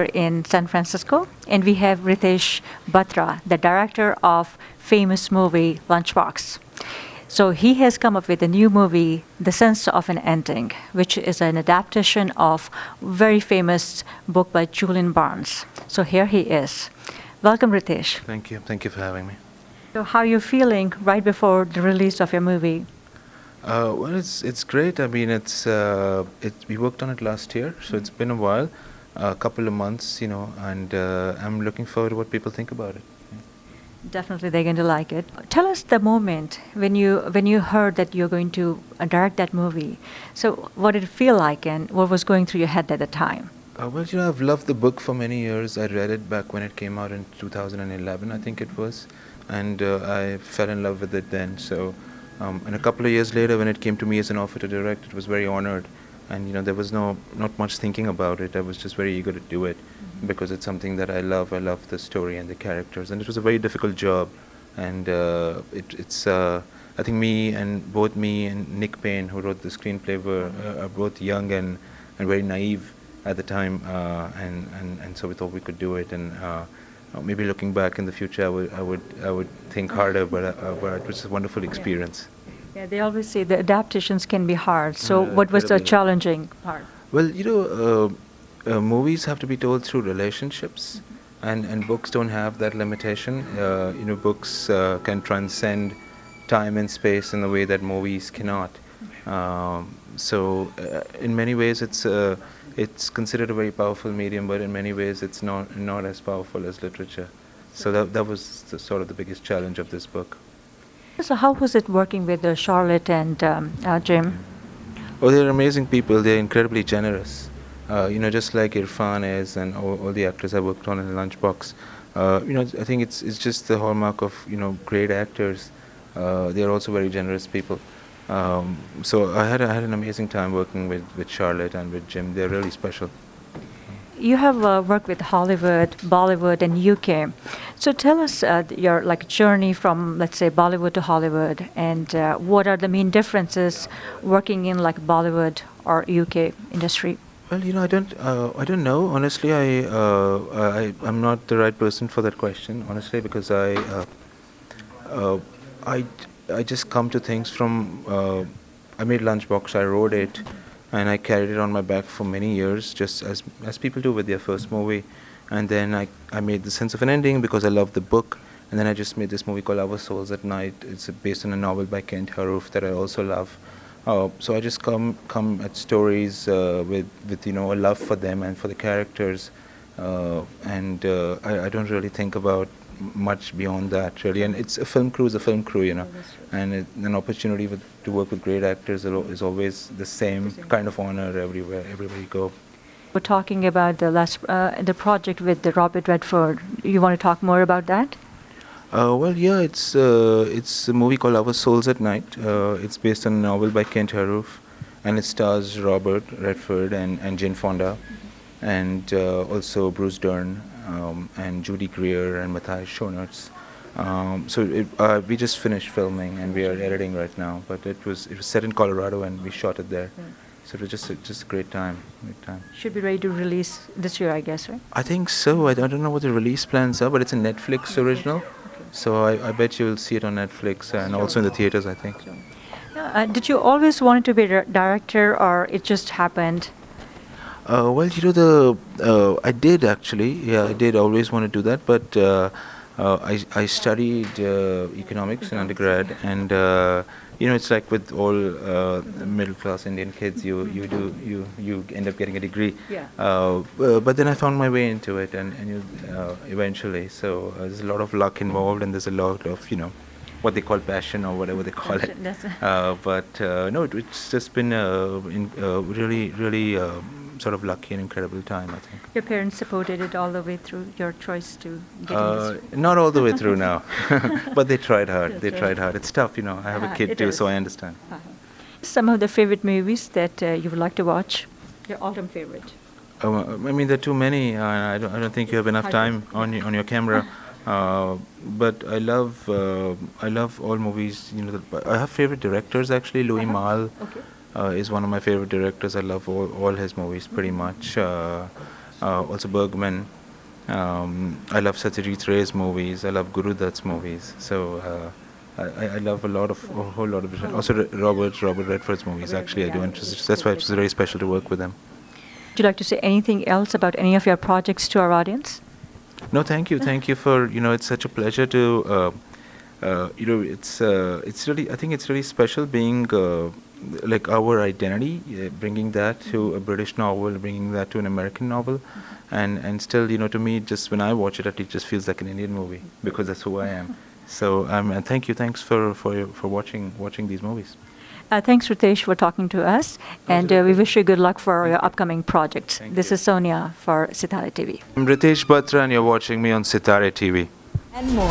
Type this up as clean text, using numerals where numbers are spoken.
in San Francisco, and we have Ritesh Batra, the director of famous movie Lunchbox. So he has come up with a new movie, The Sense of an Ending, which is an adaptation of very famous book by Julian Barnes. So here he is. Welcome, Ritesh. Thank you. Thank you for having me. So how are you feeling right before the release of your movie? Well, it's great. I mean, we worked on it last year, so it's been a while, a couple of months, and I'm looking forward to what people think about it. Definitely, they're going to like it. Tell us the moment when you heard that you're going to direct that movie. So, what did it feel like, and what was going through your head at the time? Well, I've loved the book for many years. I read it back when it came out in 2011, I think it was, and I fell in love with it then. So, and a couple of years later, when it came to me as an offer to direct, it was very honored. And there was not much thinking about it. I was just very eager to do it because it's something that I love. I love the story and the characters, and it was a very difficult job. And it's I think both me and Nick Payne, who wrote the screenplay, are both young and very naive at the time, and so we thought we could do it. And maybe looking back in the future, I would think harder, but it was a wonderful experience. Yeah, they always say the adaptations can be hard. So what was the challenging part? Well, movies have to be told through relationships, and books don't have that limitation. Books can transcend time and space in a way that movies cannot. So in many ways, it's considered a very powerful medium, but in many ways, it's not as powerful as literature. So that was sort of the biggest challenge of this book. So how was it working with Charlotte and Jim? Oh, they're amazing people. They're incredibly generous. Just like Irfan is and all the actors I worked on in Lunchbox. I think it's just the hallmark of great actors. They're also very generous people. So I had an amazing time working with Charlotte and with Jim. They're really special. You have worked with Hollywood, Bollywood, and UK. So tell us your journey from, let's say, Bollywood to Hollywood, and what are the main differences working in Bollywood or UK industry? Well, I don't know. Honestly, I'm not the right person for that question. Honestly, because I just come to things from. I made Lunchbox. I wrote it. And I carried it on my back for many years, just as people do with their first movie. And then I made The Sense of an Ending because I loved the book. And then I just made this movie called Our Souls at Night. It's based on a novel by Kent Haruf that I also love. So I just come at stories with a love for them and for the characters. I don't really think about much beyond that, really. And it's a film crew, and an opportunity to work with great actors is always the same kind of honor everywhere you go. We're talking about the project with Robert Redford. You want to talk more about that? Well, yeah, it's a movie called Our Souls at Night. It's based on a novel by Kent Haruf, and it stars Robert Redford and Jane Fonda, and also Bruce Dern. And Judy Greer and Matthias Schoenertz. So we just finished filming and we are editing right now. But it was set in Colorado and we shot it there. So it was just a great time. Should be ready to release this year, I guess, right? I think so. I don't know what the release plans are, but it's a Netflix original. Okay. So I bet you'll see it on Netflix and also in the theaters, I think. Did you always want to be a director, or it just happened? Well, I did actually. Yeah, I did always want to do that, but I studied economics in undergrad, and it's like with all middle-class Indian kids, you end up getting a degree. Yeah. But then I found my way into it, and eventually, so there's a lot of luck involved, and there's a lot of what they call passion or whatever they call it. No, it's just been really sort of lucky and incredible time, I think. Your parents supported it all the way through your choice to get in this? Not all the way through now, but they tried hard. Tried hard. It's tough, I have a kid too, so I understand. Some of the favorite movies that you would like to watch? Your all-time favorite? I mean, there are too many. I don't think you have enough time on your camera. But I love all movies. I have favorite directors actually. Louis Malle is one of my favorite directors. I love all his movies pretty much. also Bergman. I love Satyajit Ray's movies. I love Guru Dutt's movies. So I love a whole lot of also Robert Redford's movies. Actually, I do interest. That's why it's very special to work with them. Would you like to say anything else about any of your projects to our audience? No, thank you. Thank you for, it's such a pleasure to, it's really, I think it's really special being like our identity, bringing that to a British novel, bringing that to an American novel, and still, to me, just when I watch it, it just feels like an Indian movie because that's who I am. So, and thanks for watching these movies. Thanks, Ritesh, for talking to us, and we wish you good luck for your upcoming projects. This is Sonia for Sitare TV. I'm Ritesh Batra, and you're watching me on Sitare TV. And more.